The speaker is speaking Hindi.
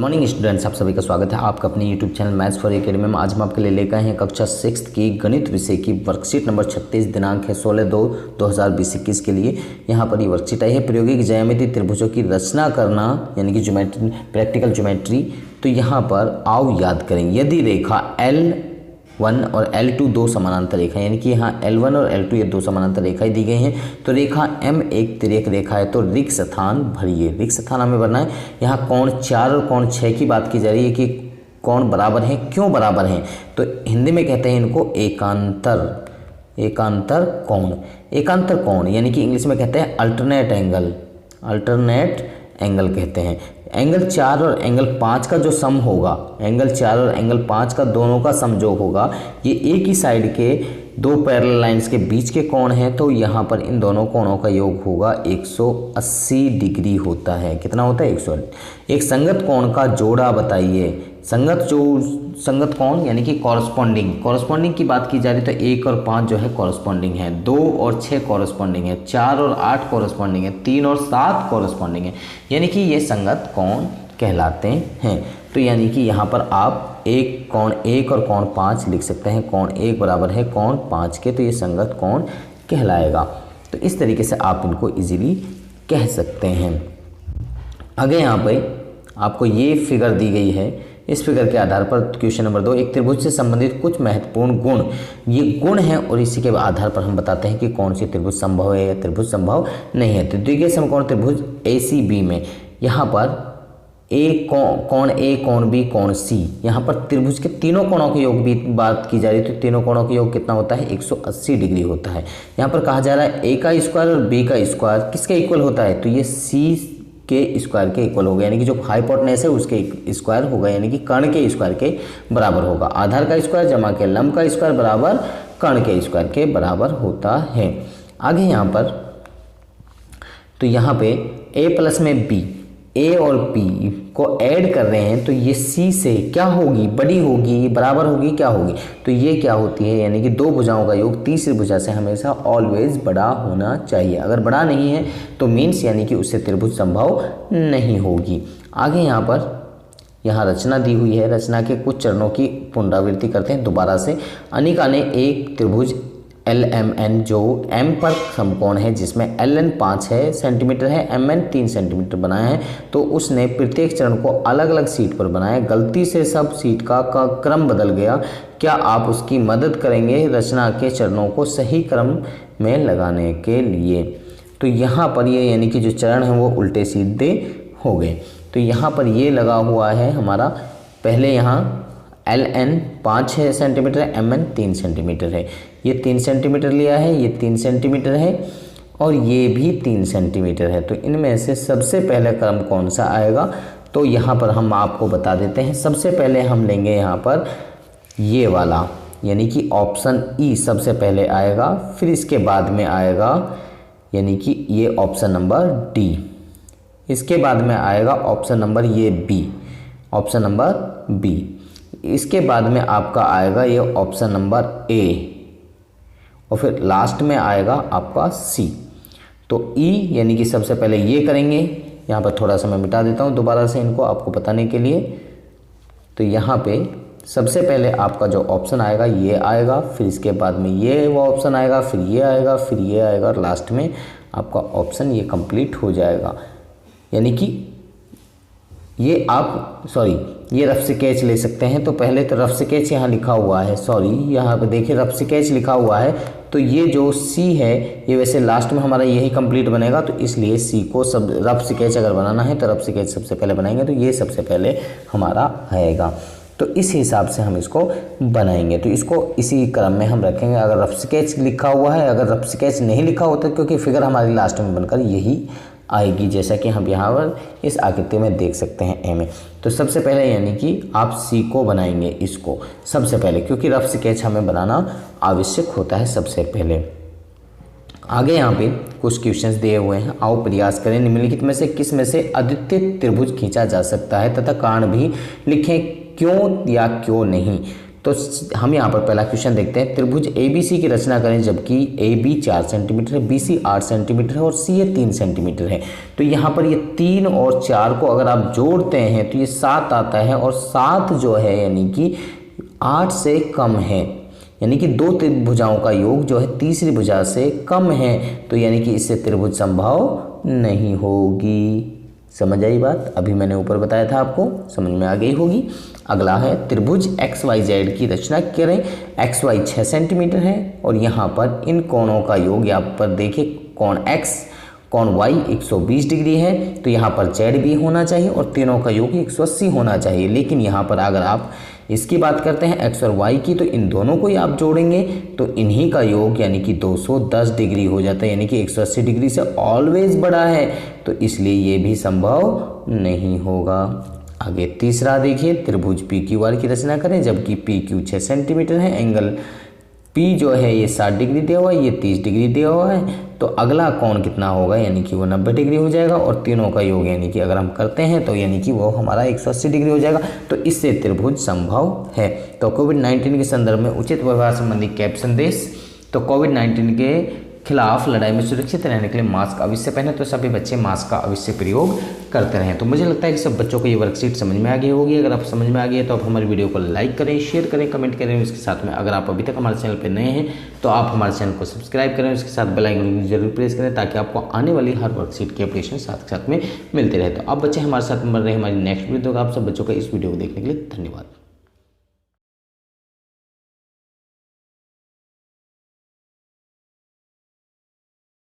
मॉर्निंग स्टूडेंट्स, आप सभी का स्वागत है आपका अपने YouTube channel maths for academy में। आज हम आपके लिए लेकर आए हैं कक्षा 6 की गणित विषय की वर्कशीट नंबर 36। दिनांक है 16/2/2020-21 के लिए। यहाँ पर ये वर्कशीट आई है प्रायोगिक ज्यामिति त्रिभुजों की रचना करना, यानी कि ज्योमेट्री, प्रैक्टिकल ज्योमेट्री। तो यहाँ पर आओ याद करें, यदि रेखा L1 और L2 दो समानांतर रेखा, यानी कि यहाँ L1 और L2 ये दो समानांतर रेखाएं दी गई हैं, तो रेखा M एक तिर्यक रेखा है, तो रिक्त स्थान भरिए। रिक्त स्थान हमें भरना है। यहाँ कोण 4 और कोण 6 की बात की जा रही है कि कोण बराबर हैं। क्यों बराबर हैं? तो हिंदी में कहते हैं इनको एकांतर कोण। एकांतर कोण यानी कि इंग्लिश में कहते हैं अल्टरनेट एंगल कहते हैं। एंगल 4 और एंगल 5 का जो सम होगा, एंगल 4 और एंगल 5 का दोनों का सम जो होगा, ये एक ही साइड के दो पैरेलल लाइंस के बीच के कोण हैं, तो यहाँ पर इन दोनों कोणों का योग होगा 180 डिग्री होता है। कितना होता है? 180। एक संगत कोण का जोड़ा बताइए। संगत कोण यानी कि कॉरस्पॉन्डिंग की बात की जा रही है, तो 1 और 5 जो है कॉरस्पॉन्डिंग है, 2 और 6 कॉरस्पॉन्डिंग है, 4 और 8 कॉरस्पॉन्डिंग है, 3 और 7 कॉरस्पॉन्डिंग है, यानी कि ये संगत कोण कहलाते हैं। तो यानी कि यहाँ पर आप एक कोण 1 और कोण 5 लिख सकते हैं। कोण 1 बराबर है कोण 5 के, तो ये संगत कोण कहलाएगा। तो इस तरीके से आप इनको इजीली कह सकते हैं। आगे यहाँ पे आपको ये फिगर दी गई है। इस फिगर के आधार पर क्वेश्चन नंबर 2, एक त्रिभुज से संबंधित कुछ महत्वपूर्ण गुण, ये गुण हैं और इसी के आधार पर हम बताते हैं कि कौन सी त्रिभुज संभव है या त्रिभुज संभव नहीं है। तो द्विघीय समकोण त्रिभुज ACB में यहाँ पर कोण A, कोण B, कोण C, यहाँ पर त्रिभुज के तीनों कोणों के योग की बात की जा रही है, तो तीनों कोणों का योग कितना होता है? 180 डिग्री होता है। यहाँ पर कहा जा रहा है A का स्क्वायर और B का स्क्वायर किसके इक्वल होता है? तो ये C के स्क्वायर के इक्वल होगा, यानी कि जो हाइपोटेनस है उसके स्क्वायर होगा, यानी कि कर्ण के स्क्वायर के बराबर होगा। आधार का स्क्वायर जमा के लंब का स्क्वायर बराबर कर्ण के स्क्वायर के बराबर होता है। आगे यहाँ पर, तो यहाँ पे A प्लस में B, A और B को ऐड कर रहे हैं, तो ये C से क्या होगी? बड़ी होगी, बराबर होगी, क्या होगी? तो ये क्या होती है? यानी कि दो भुजाओं का योग तीसरी भुजा से हमेशा ऑलवेज बड़ा होना चाहिए। अगर बड़ा नहीं है तो मीन्स यानी कि उससे त्रिभुज संभव नहीं होगी। आगे यहाँ रचना दी हुई है। रचना के कुछ चरणों की पुनरावृत्ति करते हैं दोबारा से। अनिका ने एक त्रिभुज LMN जो M पर समकोण है, जिसमें LN 5 सेंटीमीटर है, MN 3 सेंटीमीटर बनाया है, तो उसने प्रत्येक चरण को अलग अलग सीट पर बनाया। गलती से सब सीट का क्रम बदल गया। क्या आप उसकी मदद करेंगे रचना के चरणों को सही क्रम में लगाने के लिए? तो यहाँ पर ये यानी कि जो चरण हैं वो उल्टे सीधे हो गए। तो यहाँ पर ये लगा हुआ है हमारा, पहले यहाँ LN 5 सेंटीमीटर है, MN 3 सेंटीमीटर है। ये 3 सेंटीमीटर लिया है, ये 3 सेंटीमीटर है और ये भी 3 सेंटीमीटर है। तो इनमें से सबसे पहले क्रम कौन सा आएगा? तो यहाँ पर हम आपको बता देते हैं। सबसे पहले हम लेंगे यहाँ पर ये वाला, यानी कि ऑप्शन E सबसे पहले आएगा, फिर इसके बाद में आएगा यानी कि ये ऑप्शन नंबर D, इसके बाद में आएगा ऑप्शन नंबर ये B, ऑप्शन नंबर B, इसके बाद में आपका आएगा ये ऑप्शन नंबर A और फिर लास्ट में आएगा आपका C। तो E यानी कि सबसे पहले ये करेंगे। यहाँ पर थोड़ा सा मैं मिटा देता हूँ दोबारा से इनको आपको बताने के लिए। तो यहाँ पे सबसे पहले आपका जो ऑप्शन आएगा ये आएगा, फिर इसके बाद में ये वो ऑप्शन आएगा, फिर ये आएगा, फिर ये आएगा और लास्ट में आपका ऑप्शन ये कंप्लीट हो जाएगा। यानी कि ये ये रफ स्केच ले सकते हैं। तो पहले तो रफ स्केच यहाँ लिखा हुआ है, यहाँ पे देखिए रफ स्केच लिखा हुआ है। तो ये जो C है ये वैसे लास्ट में हमारा यही कंप्लीट बनेगा, तो इसलिए C को सब रफ स्केच अगर बनाना है तो रफ स्केच सबसे पहले बनाएंगे, तो ये सबसे पहले हमारा आएगा। तो इस हिसाब से हम इसको बनाएंगे। तो इसको इसी क्रम में हम रखेंगे। अगर रफ स्केच लिखा हुआ है, अगर रफ स्केच नहीं लिखा होता, क्योंकि फिगर हमारी लास्ट में बनकर यही आएगी, जैसा कि हम यहाँ पर इस आकृति में देख सकते हैं A में। तो सबसे पहले यानी कि आप C को बनाएंगे, इसको सबसे पहले, क्योंकि रफ स्केच हमें बनाना आवश्यक होता है सबसे पहले। आगे यहाँ पे कुछ क्वेश्चंस दिए हुए हैं, आओ प्रयास करें। निम्नलिखित में से किस में से अद्वितीय त्रिभुज खींचा जा सकता है तथा कारण भी लिखें, क्यों या क्यों नहीं। तो हम यहाँ पर पहला क्वेश्चन देखते हैं। त्रिभुज ABC की रचना करें जबकि AB 4 सेंटीमीटर है, BC 8 सेंटीमीटर है और CA 3 सेंटीमीटर है। तो यहाँ पर ये 3 और 4 को अगर आप जोड़ते हैं तो ये 7 आता है, और 7 जो है यानी कि 8 से कम है, यानी कि दो त्रिभुजाओं का योग जो है तीसरी भुजा से कम है, तो यानी कि इससे त्रिभुज संभव नहीं होगी। समझ आई बात? अभी मैंने ऊपर बताया था, आपको समझ में आ गई होगी। अगला है त्रिभुज XYZ की रचना करें। XY 6 सेंटीमीटर है और यहाँ पर इन कोणों का योग, यहाँ पर देखिए कोण X कोण Y 120 डिग्री है, तो यहाँ पर Z भी होना चाहिए और तीनों का योग 180 होना चाहिए। लेकिन यहाँ पर अगर आप इसकी बात करते हैं X और Y की, तो इन दोनों को ही आप जोड़ेंगे तो इन्हीं का योग यानी कि 210 डिग्री हो जाता है, यानी कि 180 डिग्री से ऑलवेज बड़ा है, तो इसलिए ये भी संभव नहीं होगा। आगे तीसरा देखिए, त्रिभुज PQR की रचना करें जबकि PQ 6 सेंटीमीटर है, एंगल P जो है ये 60 डिग्री दिया हुआ है, ये 30 डिग्री दिया हुआ है, तो अगला कोण कितना होगा, यानी कि वो 90 डिग्री हो जाएगा, और तीनों का योग यानी कि अगर हम करते हैं तो यानी कि वो हमारा 180 डिग्री हो जाएगा, तो इससे त्रिभुज संभव है। तो कोविड-19 के संदर्भ में उचित व्यवहार संबंधी कैप संदेश। तो कोविड-19 के खिलाफ लड़ाई में सुरक्षित रहने के लिए मास्क अवश्य पहने, तो सभी बच्चे मास्क का अवश्य प्रयोग करते रहें। तो मुझे लगता है कि सब बच्चों को ये वर्कशीट समझ में आ गई होगी। अगर आप समझ में आ गई है तो आप हमारी वीडियो को लाइक करें, शेयर करें, कमेंट करें। इसके साथ में अगर आप अभी तक हमारे चैनल पर नए हैं तो आप हमारे चैनल को सब्सक्राइब करें, उसके साथ बेल आइकन जरूर प्रेस करें ताकि आपको आने वाली हर वर्कशीट की अपडेशन साथ में मिलते रहे। तो अब बच्चे हमारे साथ बन रहे हमारी नेक्स्ट वीडियो। तो आप सब बच्चों का इस वीडियो को देखने के लिए धन्यवाद।